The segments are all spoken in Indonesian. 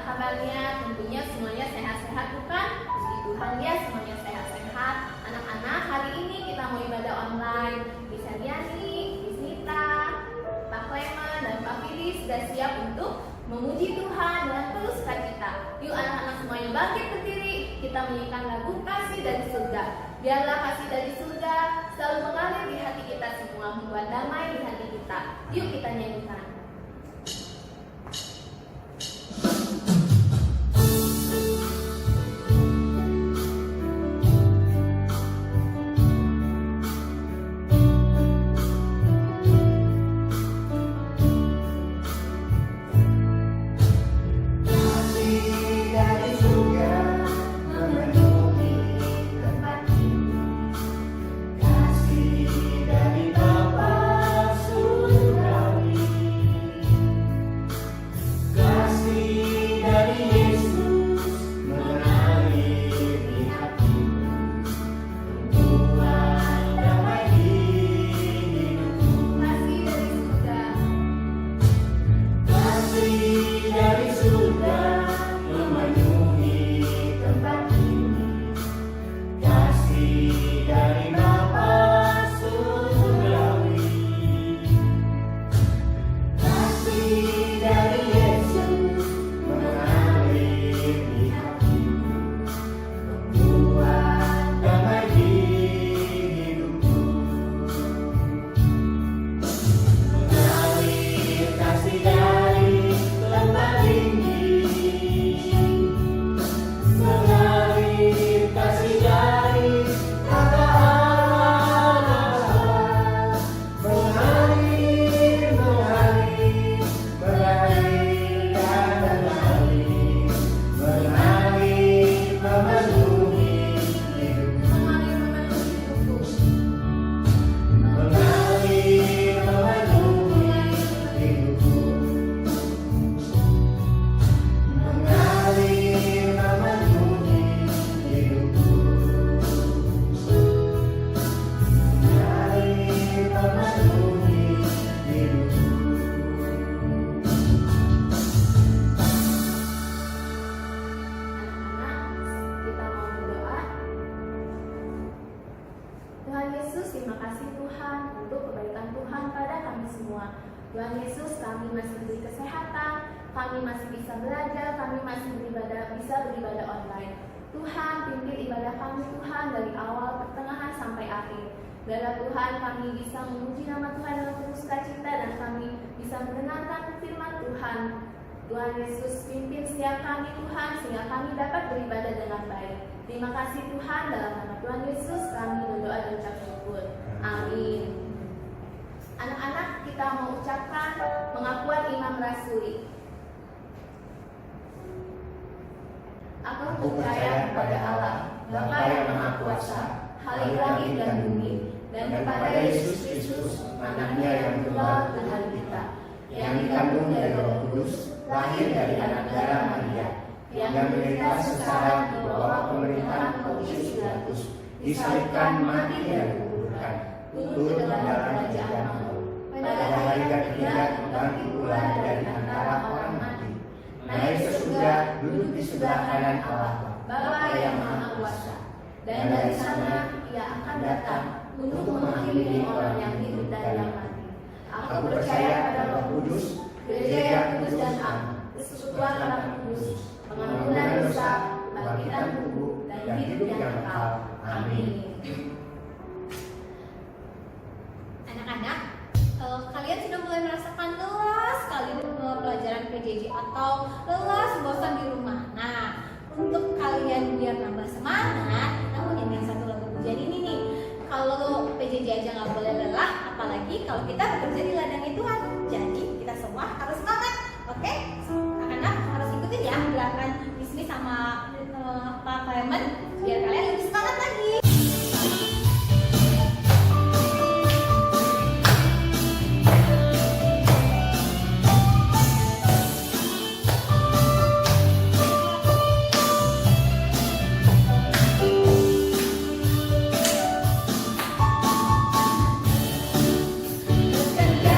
kabarnya? Tentunya semuanya sehat-sehat bukan? Puji Tuhan ya, semuanya sehat-sehat. Anak-anak, hari ini kita mau ibadah online. Bisa Diani, Miss Nita, Pak Clement, dan Pak Fili sudah siap untuk memuji Tuhan dengan penuh sukacita. Yuk anak-anak semuanya bangkit berdiri. Kita menyanyikan lagu Kasih dari Surga. Biarlah kasih dari surga selalu mengalir di hati kita semua, membuat damai di hati kita. Yuk kita nyanyikan. Tuhan Yesus, terima kasih Tuhan untuk kebaikan Tuhan pada kami semua. Tuhan Yesus, kami masih diberi kesehatan, kami masih bisa belajar, kami masih bisa beribadah online. Tuhan, pimpin ibadah kami Tuhan dari awal, pertengahan sampai akhir. Biarlah Tuhan kami bisa memuji nama Tuhan dalam penuh sukacita dan kami bisa mendengarkan firman Tuhan. Tuhan Yesus, pimpin setiap kami Tuhan sehingga kami dapat beribadah dengan baik. Terima kasih Tuhan, dalam nama Tuhan Yesus kami berdoa dan ucap syukur. Amin. Anak-anak, kita mau ucapkan pengakuan Imam Rasuli. Aku percaya kepada Allah, Bapa yang Maha Kuasa, Khalik langit dan bumi, dan kepada Yesus Kristus, anaknya yang tunggal Tuhan kita, yang dikandung dari Roh Kudus, lahir dari anak darah Maria, yang menderita sengsara di bawah pemerintahan Pontius Pilatus, disalibkan, mati dan dikuburkan, turun ke dalam kerajaan maut. Pada hari ketiga bangkit pula dari antara orang mati, naik ke surga, duduk di sebelah kanan Allah, Bapa yang Maha Kuasa. Dan dari sana Ia akan datang untuk menghakimi orang yang hidup dan yang mati. Aku percaya pada Roh Kudus, Gereja yang kudus dan am, persekutuan orang kudus, pengampunan dosa, kebangkitan tubuh, dan hidup yang kekal. Amin. Anak-anak, kalian sudah mulai merasakan lelah sekali pelajaran PJJ atau lelah bosan di rumah. Nah, untuk kalian biar nambah semangat, kita mau nyanyiin satu lagu pujian ini nih. Kalau PJJ aja nggak boleh lelah, apalagi kalau kita bekerja di ladangnya Tuhan. Jadi kita semua harus semangat, oke? Anak-anak harus ikutin ya gerakan Miss sama Pak Clement biar kalian lebih semangat lagi. Bekerja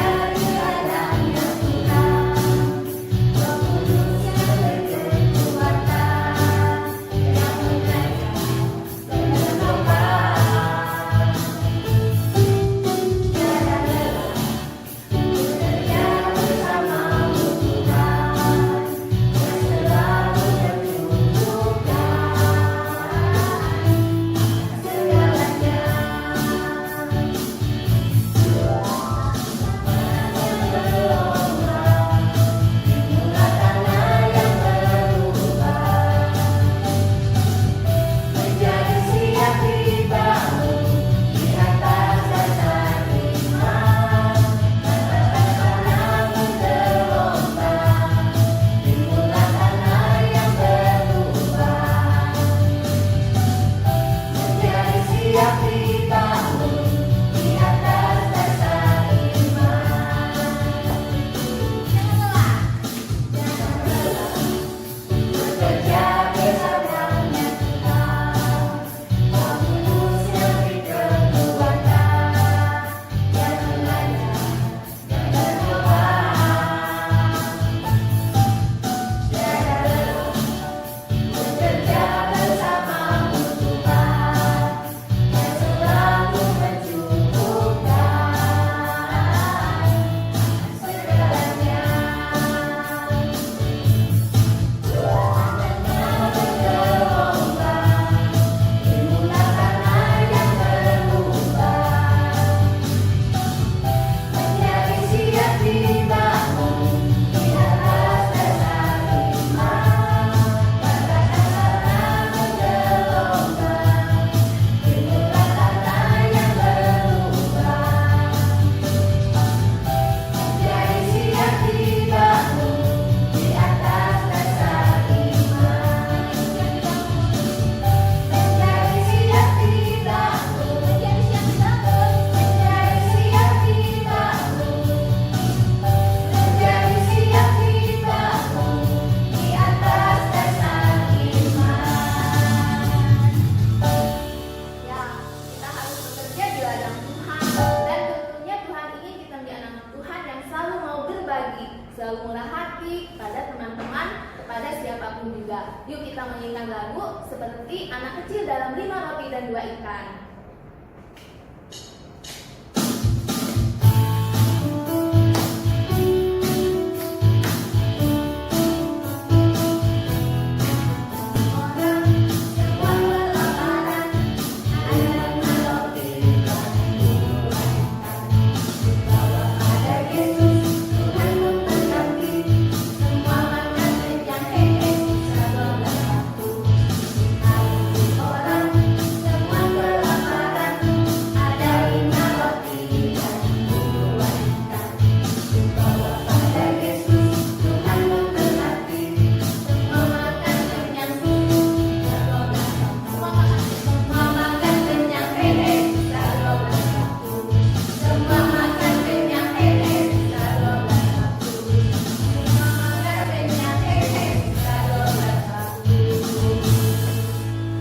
selalu murah hati pada teman-teman, pada siapapun juga. Yuk kita menyanyikan lagu seperti anak kecil dalam 5 roti dan 2 ikan.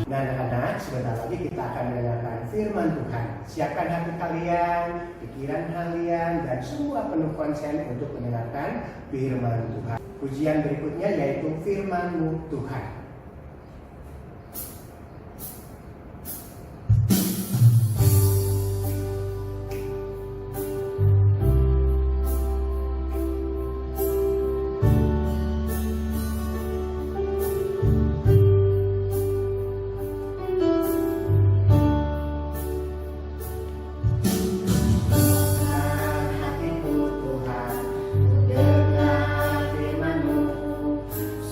Nah anak-anak, sebentar lagi kita akan mendengarkan firman Tuhan. Siapkan hati kalian, pikiran kalian, dan semua penuh konsen untuk mendengarkan firman Tuhan. Pujian berikutnya yaitu firman-Mu Tuhan.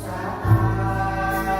Saat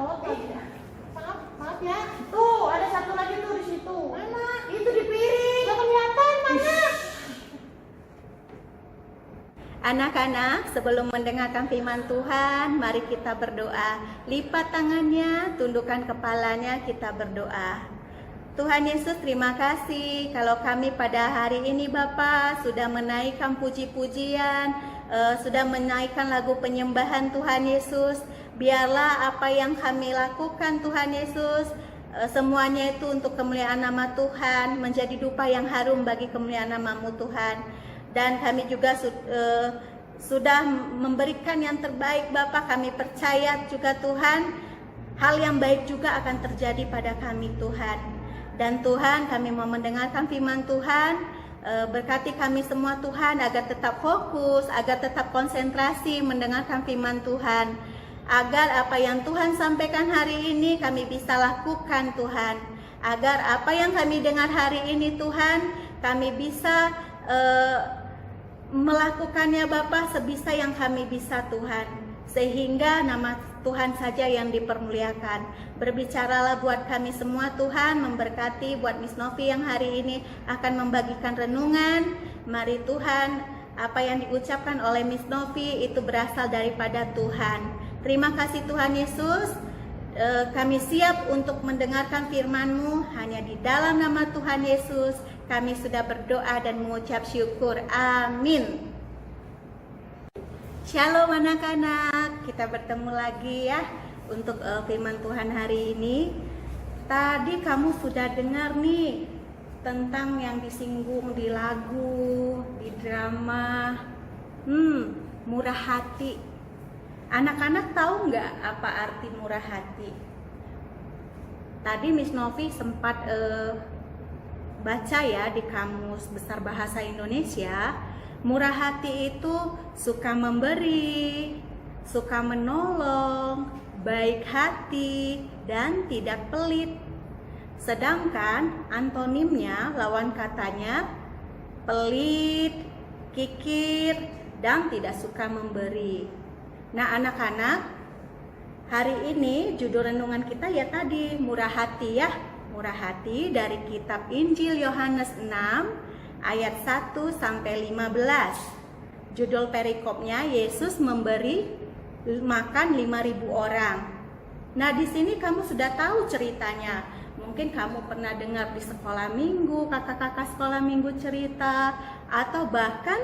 kecolok lagi. Maaf ya. Tuh, ada satu lagi tuh di situ. Mana? Itu di piring. Gak kelihatan mana? Anak-anak, sebelum mendengarkan firman Tuhan, mari kita berdoa. Lipat tangannya, tundukkan kepalanya, kita berdoa. Tuhan Yesus, terima kasih kalau kami pada hari ini Bapa sudah menaikkan puji-pujian, sudah menaikkan lagu penyembahan Tuhan Yesus. Biarlah apa yang kami lakukan Tuhan Yesus, semuanya itu untuk kemuliaan nama Tuhan, menjadi dupa yang harum bagi kemuliaan nama-Mu Tuhan. Dan kami juga sudah memberikan yang terbaik Bapa. Kami percaya juga Tuhan, hal yang baik juga akan terjadi pada kami Tuhan. Dan Tuhan, kami mau mendengarkan firman Tuhan. Berkati kami semua Tuhan agar tetap fokus, agar tetap konsentrasi mendengarkan firman Tuhan, agar apa yang Tuhan sampaikan hari ini kami bisa lakukan Tuhan, agar apa yang kami dengar hari ini Tuhan kami bisa melakukannya Bapa sebisa yang kami bisa Tuhan, sehingga nama Tuhan saja yang dipermuliakan. Berbicaralah buat kami semua Tuhan, memberkati buat Miss Novi yang hari ini akan membagikan renungan. Mari Tuhan, apa yang diucapkan oleh Miss Novi itu berasal daripada Tuhan. Terima kasih Tuhan Yesus. Kami siap untuk mendengarkan firman-Mu. Hanya di dalam nama Tuhan Yesus kami sudah berdoa dan mengucap syukur. Amin. Shalom anak-anak, kita bertemu lagi ya untuk firman Tuhan hari ini. Tadi kamu sudah dengar nih tentang yang disinggung di lagu, di drama, murah hati. Anak-anak tahu nggak apa arti murah hati? Tadi Miss Novi sempat baca ya di Kamus Besar Bahasa Indonesia. Murah hati itu suka memberi, suka menolong, baik hati, dan tidak pelit. Sedangkan antonimnya, lawan katanya, pelit, kikir, dan tidak suka memberi. Nah anak-anak, hari ini judul renungan kita ya tadi, murah hati ya. Murah hati dari kitab Injil Yohanes 6 ayat 1 sampai 15. Judul perikopnya Yesus memberi makan 5.000 orang. Nah, di sini kamu sudah tahu ceritanya. Mungkin kamu pernah dengar di sekolah minggu, kakak-kakak sekolah minggu cerita, atau bahkan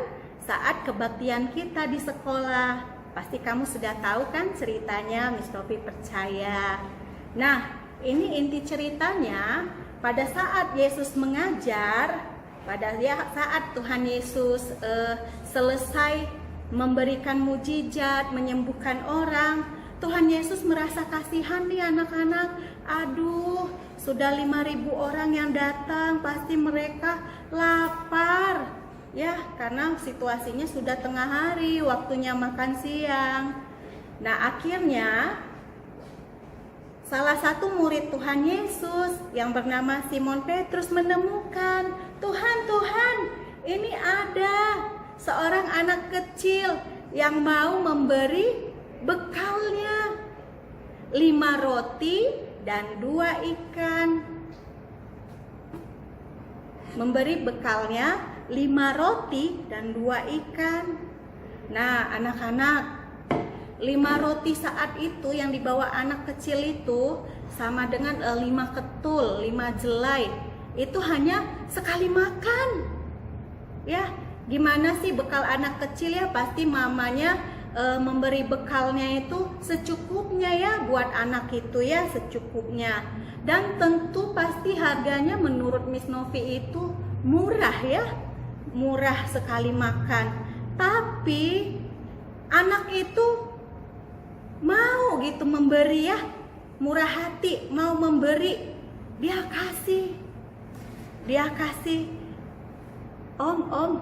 saat kebaktian kita di sekolah. Pasti kamu sudah tahu kan ceritanya, Miss Novi percaya. Nah, ini inti ceritanya. Pada saat Yesus mengajar, pada saat Tuhan Yesus selesai memberikan mujizat, menyembuhkan orang, Tuhan Yesus merasa kasihan nih anak-anak. Aduh, sudah 5.000 orang yang datang, pasti mereka lapar. Ya, karena situasinya sudah tengah hari, waktunya makan siang. Nah, akhirnya salah satu murid Tuhan Yesus yang bernama Simon Petrus menemukan, Tuhan, ini ada seorang anak kecil yang mau memberi bekalnya 5 roti dan 2 ikan. Memberi bekalnya 5 roti dan 2 ikan. Nah anak-anak, 5 roti saat itu yang dibawa anak kecil itu sama dengan 5 ketul, 5 jelai. Itu hanya sekali makan. Ya, gimana sih bekal anak kecil ya? Pasti mamanya memberi bekalnya itu secukupnya ya, buat anak itu ya, secukupnya. Dan tentu pasti harganya menurut Miss Novi itu murah ya, murah sekali makan. Tapi anak itu mau gitu memberi ya, murah hati, mau memberi. Dia kasih, Om,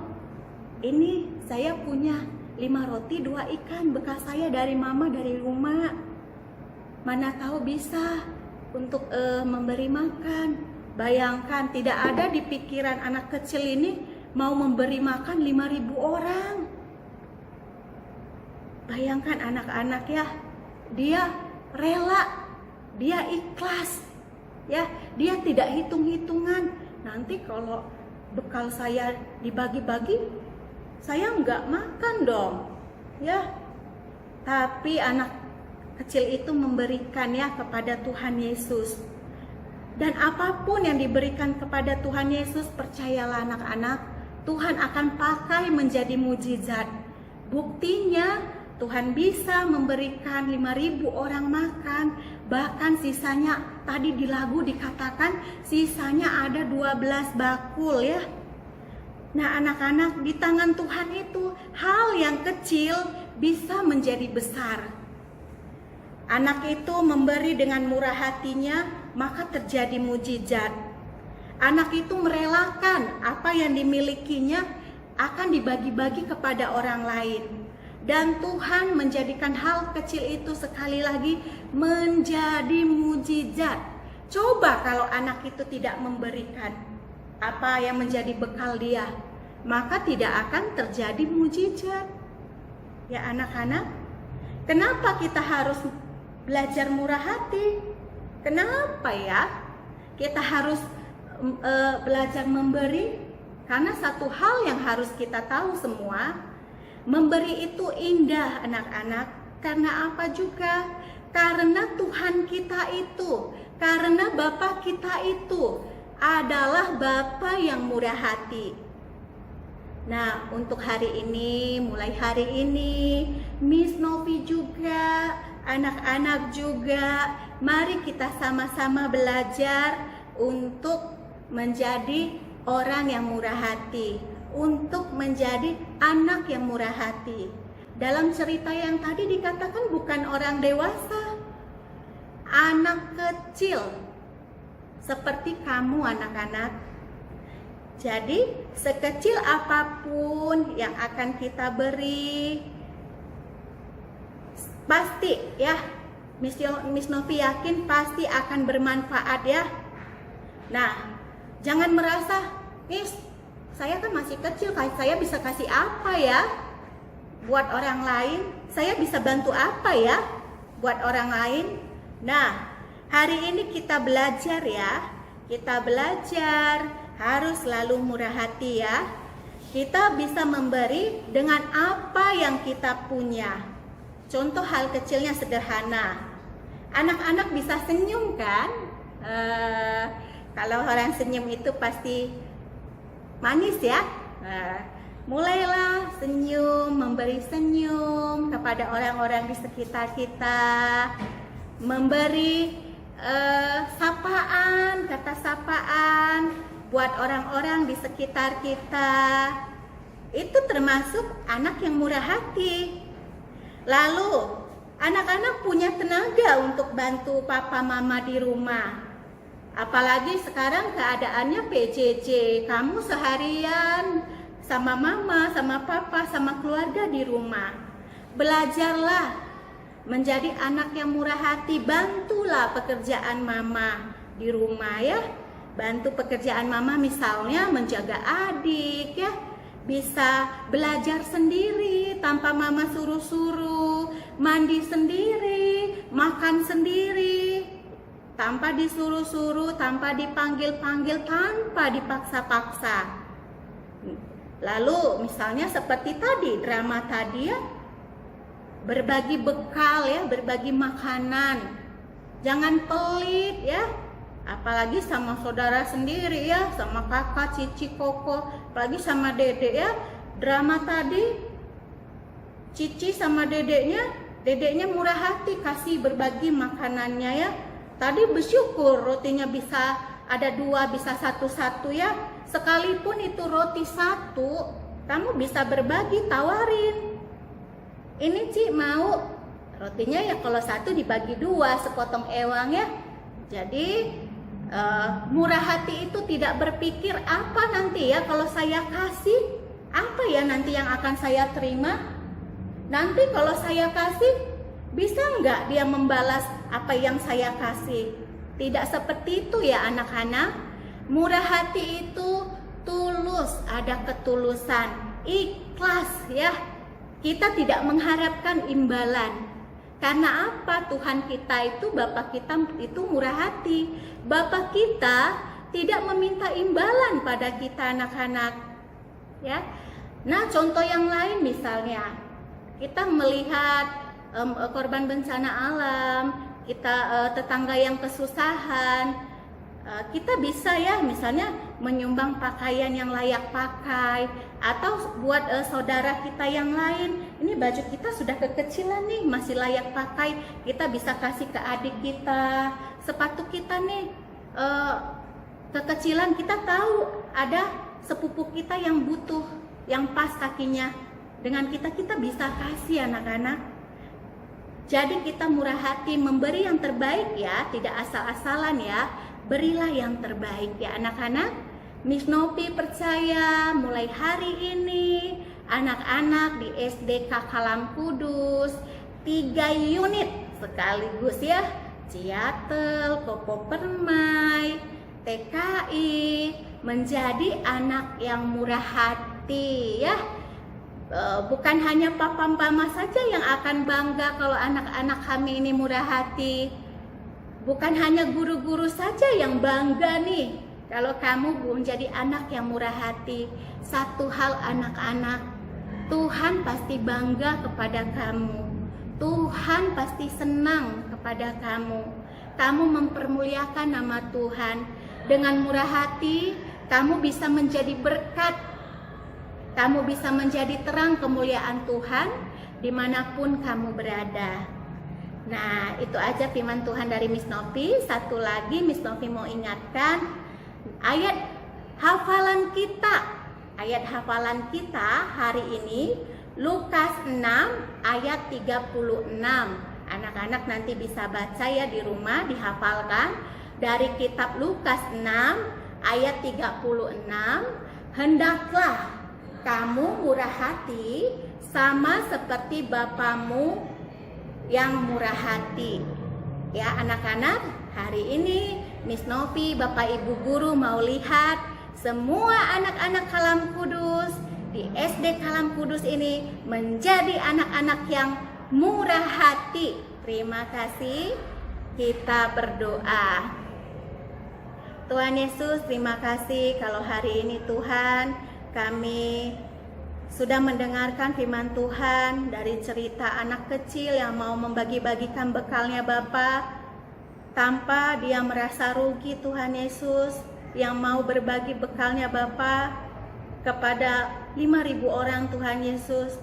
ini saya punya 5 roti 2 ikan bekas saya dari mama dari rumah. Mana tahu bisa untuk memberi makan. Bayangkan, tidak ada di pikiran anak kecil ini mau memberi makan 5.000 orang. Bayangkan anak-anak ya, dia rela dia ikhlas. Ya, dia tidak hitung-hitungan. Nanti kalau bekal saya dibagi-bagi, saya nggak makan dong. Ya, tapi anak kecil itu memberikan ya kepada Tuhan Yesus. Dan apapun yang diberikan kepada Tuhan Yesus, percayalah anak-anak, Tuhan akan pakai menjadi mujizat. Buktinya Tuhan bisa memberikan 5.000 orang makan, bahkan sisanya tadi di lagu dikatakan sisanya ada 12 bakul ya. Nah anak-anak, di tangan Tuhan itu hal yang kecil bisa menjadi besar. Anak itu memberi dengan murah hatinya, maka terjadi mujizat. Anak itu merelakan apa yang dimilikinya akan dibagi-bagi kepada orang lain. Dan Tuhan menjadikan hal kecil itu sekali lagi menjadi mujizat. Coba kalau anak itu tidak memberikan apa yang menjadi bekal dia, maka tidak akan terjadi mujizat. Ya anak-anak, kenapa kita harus belajar murah hati? Kenapa ya kita harus belajar memberi? Karena satu hal yang harus kita tahu semua, memberi itu indah anak-anak. Karena apa juga? Karena Tuhan kita itu, karena Bapa kita itu adalah Bapa yang murah hati. Nah, untuk hari ini, mulai hari ini, Miss Novi juga, anak-anak juga, mari kita sama-sama belajar untuk menjadi orang yang murah hati, untuk menjadi anak yang murah hati. Dalam cerita yang tadi dikatakan bukan orang dewasa, anak kecil seperti kamu anak-anak. Jadi sekecil apapun yang akan kita beri, pasti ya Miss Novi yakin pasti akan bermanfaat ya. Nah, jangan merasa, Miss, saya kan masih kecil, saya bisa kasih apa ya buat orang lain? Saya bisa bantu apa ya buat orang lain? Nah, hari ini kita belajar ya. Kita belajar harus selalu murah hati ya. Kita bisa memberi dengan apa yang kita punya. Contoh hal kecilnya sederhana. Anak-anak bisa senyum kan? Kalau orang senyum itu pasti manis ya. Mulailah senyum, memberi senyum kepada orang-orang di sekitar kita, memberi sapaan, kata sapaan buat orang-orang di sekitar kita. Itu termasuk anak yang murah hati. Lalu anak-anak punya tenaga untuk bantu papa mama di rumah. Apalagi sekarang keadaannya PJJ, kamu seharian sama mama, sama papa, sama keluarga di rumah. Belajarlah menjadi anak yang murah hati, bantulah pekerjaan mama di rumah ya. Bantu pekerjaan mama misalnya menjaga adik ya. Bisa belajar sendiri tanpa mama suruh-suruh, mandi sendiri, makan sendiri, tanpa disuruh-suruh, tanpa dipanggil-panggil, tanpa dipaksa-paksa. Lalu misalnya seperti tadi, drama tadi ya, berbagi bekal ya, berbagi makanan. Jangan pelit ya, apalagi sama saudara sendiri ya, sama kakak, cici, koko, apalagi sama dedek ya. Drama tadi, cici sama dedeknya murah hati, kasih berbagi makanannya ya. Tadi bersyukur rotinya bisa ada 2, bisa 1-1 ya. Sekalipun itu roti 1, kamu bisa berbagi, tawarin. Ini Ci mau rotinya ya kalau 1 dibagi 2, sepotong ewang ya. Jadi murah hati itu tidak berpikir apa nanti ya kalau saya kasih, apa ya nanti yang akan saya terima. Nanti kalau saya kasih, bisa nggak dia membalas apa yang saya kasih? Tidak seperti itu ya anak-anak. Murah hati itu tulus, ada ketulusan, ikhlas ya. Kita tidak mengharapkan imbalan. Karena apa? Tuhan kita itu, Bapa kita itu murah hati. Bapa kita tidak meminta imbalan pada kita anak-anak. Ya. Nah, contoh yang lain misalnya, kita melihat korban bencana alam, kita tetangga yang kesusahan, kita bisa ya misalnya menyumbang pakaian yang layak pakai, atau buat saudara kita yang lain, ini baju kita sudah kekecilan nih, masih layak pakai, kita bisa kasih ke adik kita. Sepatu kita nih kekecilan, kita tahu ada sepupu kita yang butuh, yang pas kakinya, dengan kita bisa kasih anak-anak. Jadi kita murah hati memberi yang terbaik ya, tidak asal-asalan ya. Berilah yang terbaik ya anak-anak. Miss Novi percaya mulai hari ini anak-anak di SD Kakalam Kudus 3 unit sekaligus ya, Ciatel, Koko Permai, TKI, menjadi anak yang murah hati ya. Bukan hanya papa mama saja yang akan bangga kalau anak-anak kami ini murah hati. Bukan hanya guru-guru saja yang bangga nih kalau kamu menjadi anak yang murah hati. Satu hal anak-anak, Tuhan pasti bangga kepada kamu. Tuhan pasti senang kepada kamu. Kamu mempermuliakan nama Tuhan. Dengan murah hati, kamu bisa menjadi berkat. Kamu bisa menjadi terang kemuliaan Tuhan dimanapun kamu berada. Nah, itu aja firman Tuhan dari Miss Novi. Satu lagi Miss Novi mau ingatkan ayat hafalan kita. Ayat hafalan kita hari ini Lukas 6 ayat 36. Anak-anak nanti bisa baca ya di rumah, dihafalkan dari kitab Lukas 6 ayat 36. Hendaklah kamu murah hati sama seperti Bapamu yang murah hati. Ya anak-anak, hari ini Miss Novi, Bapak Ibu Guru mau lihat semua anak-anak Kalam Kudus di SD Kalam Kudus ini menjadi anak-anak yang murah hati. Terima kasih. Kita berdoa. Tuhan Yesus, terima kasih kalau hari ini Tuhan kami sudah mendengarkan firman Tuhan dari cerita anak kecil yang mau membagi-bagikan bekalnya Bapa tanpa dia merasa rugi. Tuhan Yesus yang mau berbagi bekalnya Bapa kepada 5.000 orang Tuhan Yesus.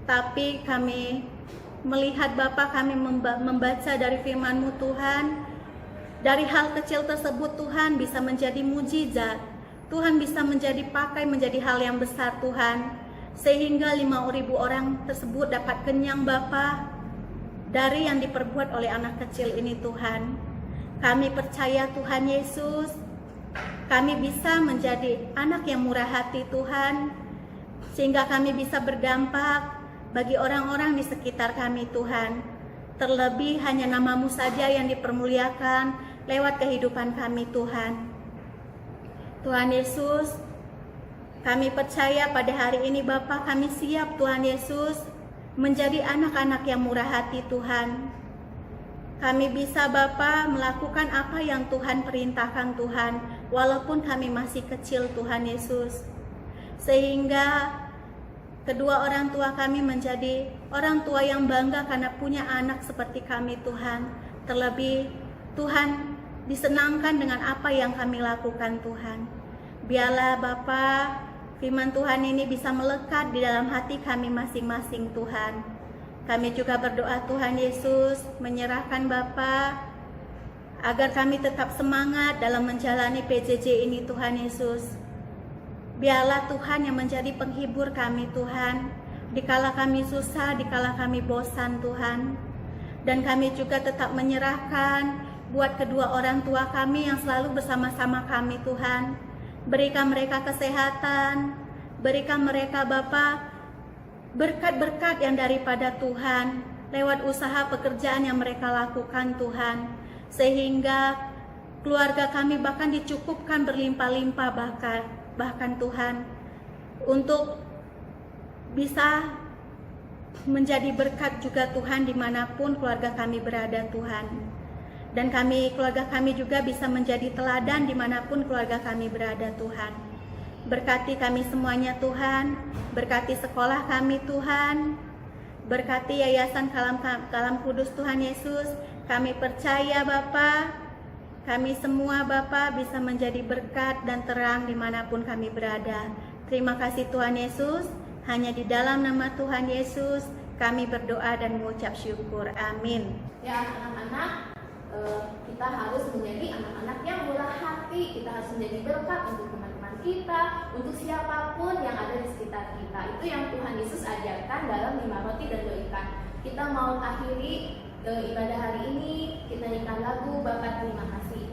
Tapi kami melihat Bapa, kami membaca dari firman-Mu Tuhan, dari hal kecil tersebut Tuhan bisa menjadi mujizat. Tuhan bisa menjadi menjadi hal yang besar Tuhan, sehingga 5.000 orang tersebut dapat kenyang Bapa dari yang diperbuat oleh anak kecil ini Tuhan. Kami percaya Tuhan Yesus, kami bisa menjadi anak yang murah hati Tuhan, sehingga kami bisa berdampak bagi orang-orang di sekitar kami Tuhan. Terlebih hanya nama-Mu saja yang dipermuliakan lewat kehidupan kami Tuhan. Tuhan Yesus, kami percaya pada hari ini Bapa, kami siap Tuhan Yesus menjadi anak-anak yang murah hati Tuhan. Kami bisa Bapa melakukan apa yang Tuhan perintahkan Tuhan, walaupun kami masih kecil Tuhan Yesus. Sehingga kedua orang tua kami menjadi orang tua yang bangga karena punya anak seperti kami Tuhan. Terlebih Tuhan disenangkan dengan apa yang kami lakukan Tuhan. Biarlah Bapa, firman Tuhan ini bisa melekat di dalam hati kami masing-masing Tuhan. Kami juga berdoa Tuhan Yesus menyerahkan Bapa agar kami tetap semangat dalam menjalani PJJ ini Tuhan Yesus. Biarlah Tuhan yang menjadi penghibur kami Tuhan, dikala kami susah, dikala kami bosan Tuhan. Dan kami juga tetap menyerahkan buat kedua orang tua kami yang selalu bersama-sama kami Tuhan. Berikan mereka kesehatan, berikan mereka Bapa berkat-berkat yang daripada Tuhan lewat usaha pekerjaan yang mereka lakukan Tuhan, sehingga keluarga kami bahkan dicukupkan berlimpah-limpah bahkan Tuhan untuk bisa menjadi berkat juga Tuhan dimanapun keluarga kami berada Tuhan. Dan keluarga kami juga bisa menjadi teladan dimanapun keluarga kami berada Tuhan. Berkati kami semuanya Tuhan, berkati sekolah kami Tuhan, berkati Yayasan Kalam Kudus Tuhan Yesus. Kami percaya Bapa, kami semua Bapa bisa menjadi berkat dan terang dimanapun kami berada. Terima kasih Tuhan Yesus, hanya di dalam nama Tuhan Yesus kami berdoa dan mengucap syukur. Amin. Ya anak-anak, kita harus menjadi anak-anak yang murah hati. Kita harus menjadi berkat untuk teman-teman kita, untuk siapapun yang ada di sekitar kita. Itu yang Tuhan Yesus ajarkan dalam 5 roti dan 2 ikan. Kita mau akhiri ibadah hari ini, kita nyanyikan lagu Bapa Terima Kasih.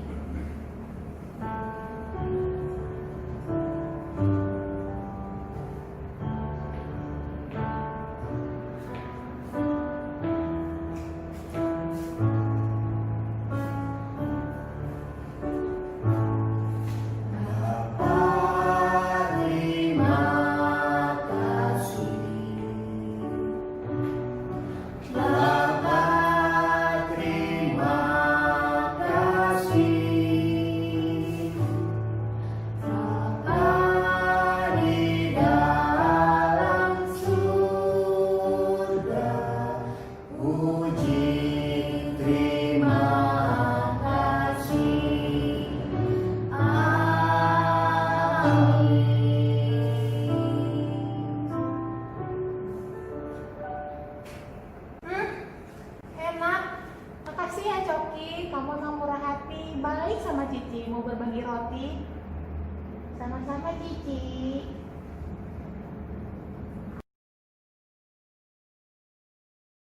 Enak. Makasih ya Coki, kamu emang murah hati, baik sama Cici, mau berbagi roti. Sama-sama Cici.